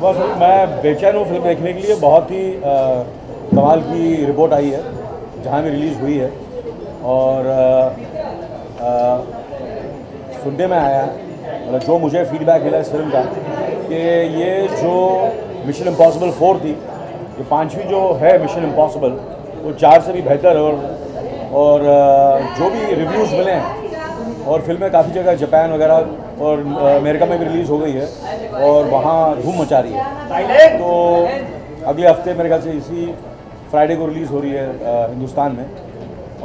Of course मैं बेचैन हूँ फिल्म देखने के लिए। बहुत ही कमाल की रिपोर्ट आई है जहाँ में रिलीज़ हुई है, और सुनने में आया मतलब जो मुझे फीडबैक मिला इस फिल्म का कि ये जो मिशन इम्पॉसिबल 4 थी, ये 5वीं जो है मिशन इम्पॉसिबल वो 4 से भी बेहतर है। और जो भी रिव्यूज़ मिले हैं, और फिल्में काफ़ी जगह जापान वगैरह और अमेरिका में भी रिलीज़ हो गई है और वहाँ धूम मचा रही है। तो अगले हफ्ते मेरे ख्याल से इसी फ्राइडे को रिलीज़ हो रही है हिंदुस्तान में,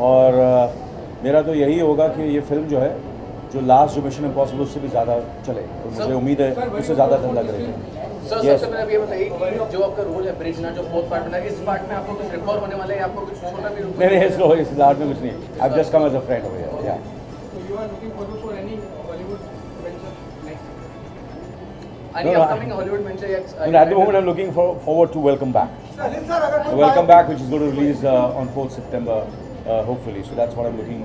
और मेरा तो यही होगा कि ये फिल्म जो है, जो लास्ट जो मिशन इम्पॉसिबल उससे भी ज़्यादा चले, तो मुझे उम्मीद है उससे ज़्यादा धंधा करेंगे। सर सबसे पहले ये बताइए कि जो आपका रोल है ब्रिज ना, जो 4th पार्ट में, इस पार्ट में आपको कुछ रिकॉर्ड होने वाला है या आपको कुछ छोटा भी रोल? नहीं, इस लास्ट में कुछ नहीं। I have just come as a friend over here. या You are looking forward for any Hollywood venture next? Any upcoming Hollywood venture yet? At the moment I'm looking forward to Welcome Back. Welcome Back, which is going to release on 4th September, hopefully. So that's what I'm looking,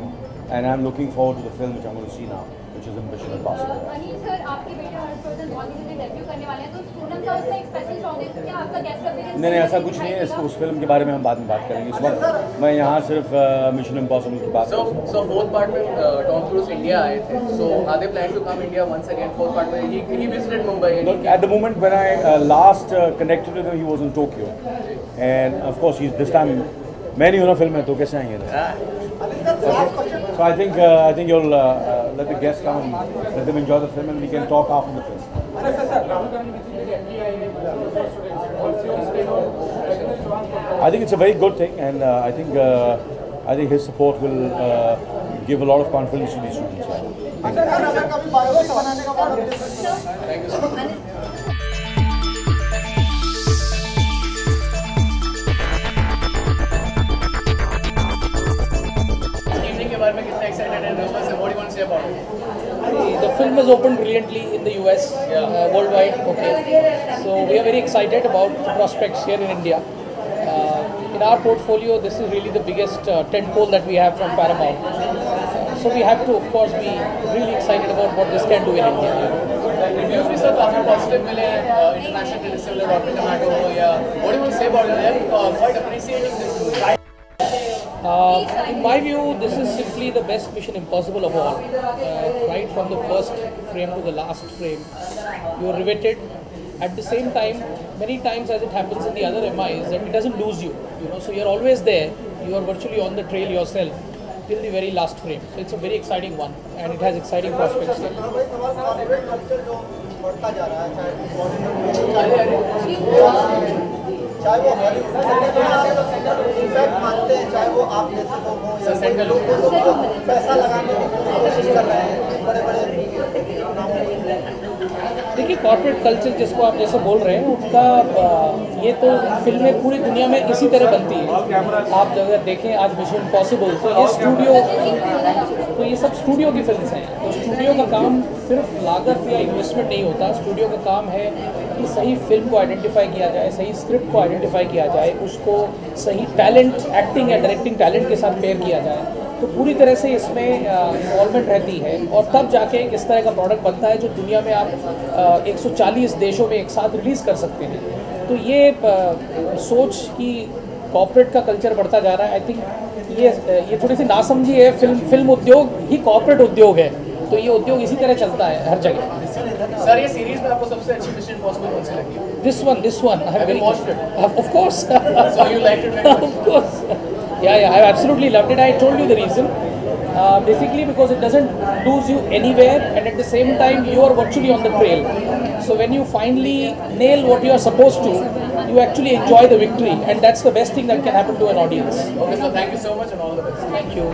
and I'm looking forward to the film which I'm going to see now, which is Mission Impossible. Anil sir, आपके बेटे हर्षवर्धन बॉलीवुड में debut करने वाले हैं, तो सोनम का उसमें एक स्पेशल सॉन्ग है, क्या आपका गेस्ट अपीयरेंस? नहीं, ऐसा कुछ नहीं है। इसको उस फिल्म के बारे में हम बाद में बात करेंगे। इस वक्त मैं यहाँ सिर्फ मिशन इम्पॉसिबल की बात कर रहा हूँ। So 4th part में टॉम क्रूज इंडिया आए थे, so are they planning to come India once again? 4th part में he visited Mumbai. At the moment when I last connected with him, he was in Tokyo, and of course he's this time मैं नहीं हूँ ना film में, तो कैसे आएंगे? So I think you'll let the guests come and let them enjoy the film, and we can talk after the film. I think it's a very good thing, and I think his support will give a lot of confidence to these students. Thank you sir. The film has opened brilliantly in the US, worldwide. Okay, so we are very excited about the prospects here in India. In our portfolio, this is really the biggest tentpole that we have from Paramount. So we have to, of course, be really excited about what this can do in India. Reviews भी sir काफी positive मिले हैं, international distributor Rotten tomato या what do you want to say about it? They are quite appreciating this. In my view, this is simply the best Mission Impossible of all. Right from the first frame to the last frame, you are riveted. At the same time, many times as it happens in the other MIs, that it doesn't lose you. So you're always there. You are virtually on the trail yourself till the very last frame. So it's a very exciting one, and it has exciting prospects. चाहे वो मानते हैं, चाहे वो आप जैसे लोग पैसा लगाने की कोशिश कर रहे हैं बड़े बड़े। देखिए, कॉर्पोरेट कल्चर जिसको आप जैसे बोल रहे हैं, उसका ये तो फिल्में पूरी दुनिया में इसी तरह बनती है। आप अगर देखें आज मिशन इम्पॉसिबल, तो ये सब स्टूडियो की फिल्म्स हैं। तो स्टूडियो का काम सिर्फ लागत या इन्वेस्टमेंट नहीं होता। स्टूडियो का काम है कि सही फिल्म को आइडेंटिफाई किया जाए, सही स्क्रिप्ट को आइडेंटिफाई किया जाए, उसको सही टैलेंट, एक्टिंग या डायरेक्टिंग टैलेंट के साथ पेयर किया जाए। तो पूरी तरह से इसमें इन्वॉल्वमेंट रहती है, और तब जाके इस तरह का प्रोडक्ट बनता है जो दुनिया में आप 140 देशों में एक साथ रिलीज़ कर सकते हैं। तो ये सोच कि कॉर्पोरेट का कल्चर बढ़ता जा रहा है, आई थिंक ये थोड़ी सी नासमझी है। फिल्म उद्योग ही कॉर्पोरेट उद्योग है, तो ये उद्योग इसी तरह चलता है हर जगह। सर, ये सीरीज में आपको सबसे अच्छी मिशन इम्पॉसिबल कौन सी लगी? This one. I have very watched it. Of course. So you liked it very much? Of course. Yeah, I absolutely loved it. I told you the reason. Basically because it doesn't lose you anywhere, and at the same time you are virtually on the trail. So when you finally nail what you are supposed to, you actually enjoy the victory, and that's the best thing that can happen to an audience. Okay, so thank you so much and all the best. Thank you.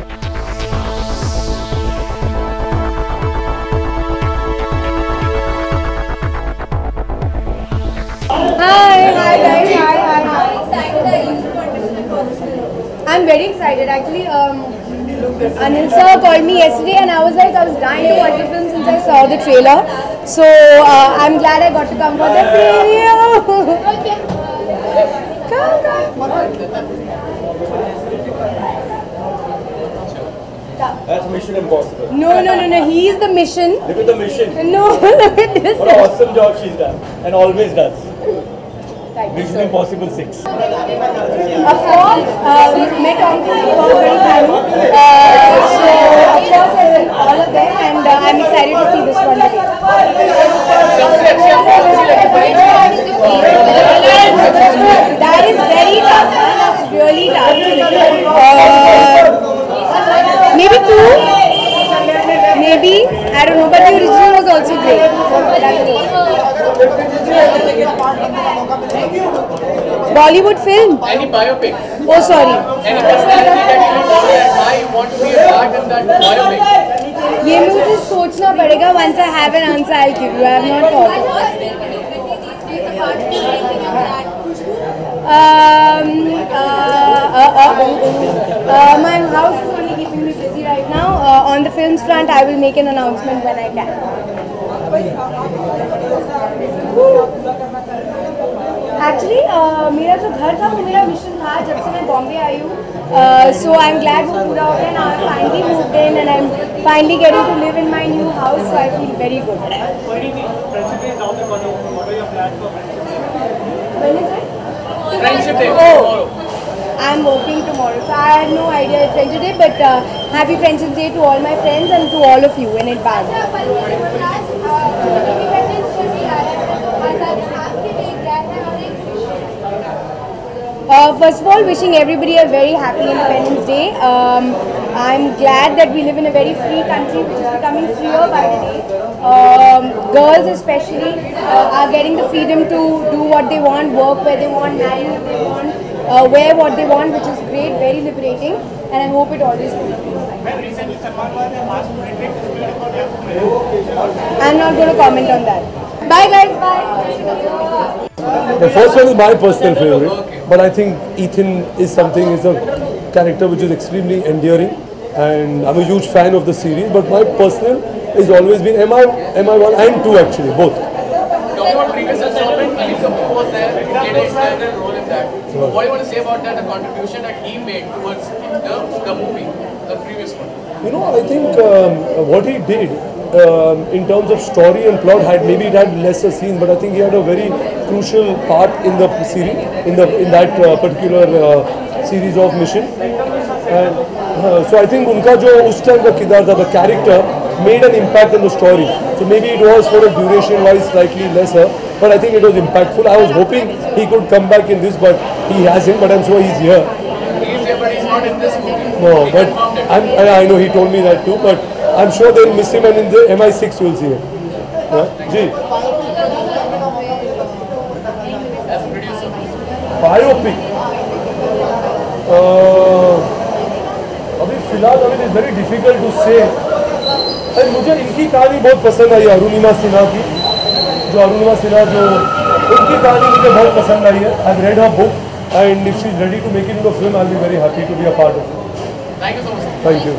Hi guys. I'm very excited actually. Anil sir called me yesterday and I was dying to watch the film since I saw the trailer. So I'm glad I got to come for the preview. That's Mission Impossible. No. He is the mission. Look at the mission. No, look at this. What an awesome job she's done and always does. title. Mission Impossible 6. Of course, मैं Tom cruise की बहुत बड़ी fan हूँ. So of course I will all of them, and I'm excited to see this one today. सबसे अच्छी आपको कौन सी लगी बड़ी? That is very tough. That's really tough. Maybe 2. Maybe, I don't know, but the original was also great. Bollywood film? Any biopic? Oh, sorry. Any personality that you follow that I want to be a part in that biopic? ये मुझे सोचना पड़ेगा. Once I have an answer, I'll give you. I have not thought of it. My house is only keeping me busy right now. On the films front, I will make an announcement when I can. Actually, मेरा जो घर था वो मेरा mission था जब से मैं बॉम्बे आई हूँ. So I'm glad वो पूरा हो गया. Now I finally moved in and I'm finally getting to live in my new house. So I feel very good. When is it? Friendship Day Oh. tomorrow. I'm working tomorrow, so I had no idea it's Friendship Day, but happy Friendship Day to all my friends and to all of you in advance. First of all, wishing everybody a very happy Independence Day. I'm glad that we live in a very free country, which is becoming freer by the day. Girls especially are getting the freedom to do what they want, work where they want, marry who they want, wear what they want, which is great, very liberating, and I hope it always continues. I'm not going to comment on that. Bye guys, bye. The first one is my personal favorite, but I think Ethan is a character which is extremely endearing, and I'm a huge fan of the series. But my personal has always been MI1 and 2 actually, both. Talking about previous installment, Anil Kapoor was there, played an extended role in that. So what do you want to say about that, the contribution that he made towards the movie, the previous one? You know, I think what he did in terms of story and plot maybe it had lesser scenes, but I think he had a very crucial part in the series, in that particular series of Mission. And so I think उनका जो उस time का किरदार था, the character made an impact on the story. So maybe it was for a duration wise slightly lesser, but I think it was impactful. I was hoping he could come back in this, but he hasn't. But I'm sure he's here. He's here, but he's not in this movie. No, He but confirmed it. I know he told me that too. But I'm sure they'll miss him, and in the MI6 you'll see him. Ji, As a producer. biopic. अभी फिलहाल it is very difficult to say. मुझे इनकी कहानी बहुत पसंद आई, अरुणिमा सिन्हा की. उनकी कहानी मुझे बहुत पसंद आई है. I have read her book and if she is ready to make it in the film I will be very happy to be a part of it. Thank you so much. Thank you.